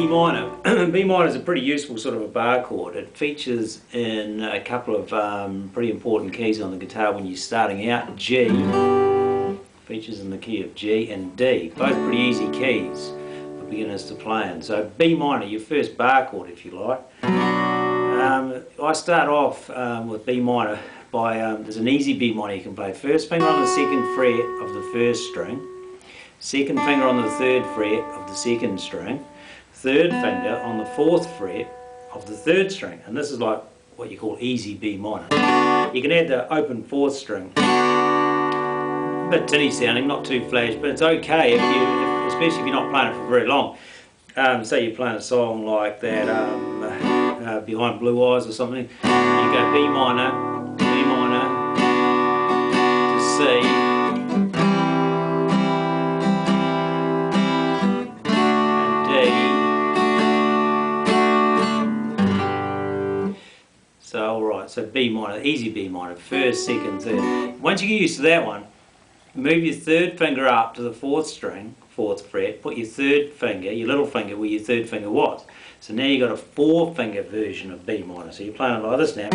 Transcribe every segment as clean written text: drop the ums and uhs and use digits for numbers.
B minor. B minor is a pretty useful sort of a bar chord. It features in a couple of pretty important keys on the guitar when you're starting out. G features in the key of G and D. Both pretty easy keys for beginners to play in. So B minor, your first bar chord if you like. I start off with B minor by, there's an easy B minor you can play. First finger on the second fret of the first string. Second finger on the third fret of the second string. Third finger on the fourth fret of the third string. And this is like what you call easy B minor. You can add the open fourth string. A bit tinny sounding, not too flash, but it's okay especially if you're not playing it for very long. Say you're playing a song like that, Behind Blue Eyes or something. You go B minor to C. So alright, so B minor, easy B minor, first, second, third. Once you get used to that one, move your third finger up to the fourth string, fourth fret, put your third finger, your little finger where your third finger was. So now you've got a four finger version of B minor. So you're playing it like this now.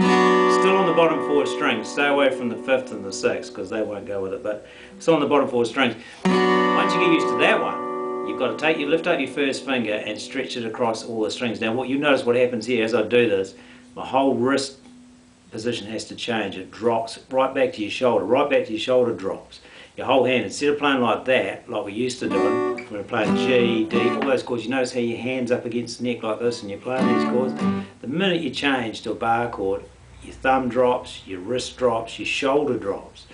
Still on the bottom four strings, stay away from the fifth and the sixth because they won't go with it, but still on the bottom four strings. Once you get used to that one, you've got to lift up your first finger and stretch it across all the strings. Now what you notice what happens here as I do this, my whole wrist position has to change. It drops right back to your shoulder. Right back to your shoulder drops. Your whole hand, instead of playing like that, like we used to do it, when we're playing G, D, all those chords, you notice how your hand's up against the neck like this and you're playing these chords. The minute you change to a bar chord, your thumb drops, your wrist drops, your shoulder drops.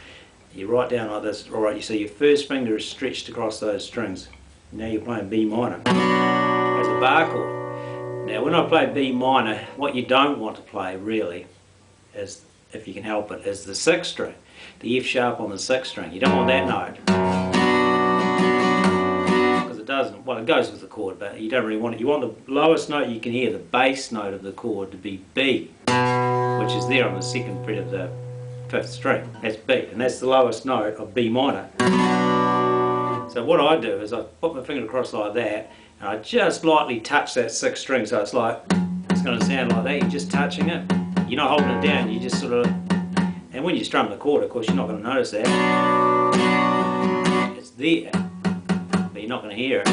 You're right down like this. Alright, so your first finger is stretched across those strings. Now you're playing B minor as a bar chord. Now when I play B minor, what you don't want to play really is, if you can help it, is the sixth string. The F sharp on the sixth string. You don't want that note. Because it doesn't, well it goes with the chord, but you don't really want it. You want the lowest note you can hear, the bass note of the chord, to be B, which is there on the second fret of the fifth string. That's B, and that's the lowest note of B minor. So what I do is I put my finger across like that, and I just lightly touch that sixth string, so it's like, it's going to sound like that, you're just touching it. You're not holding it down, you just sort of, and when you strum the chord, of course, you're not going to notice that. It's there, but you're not going to hear it.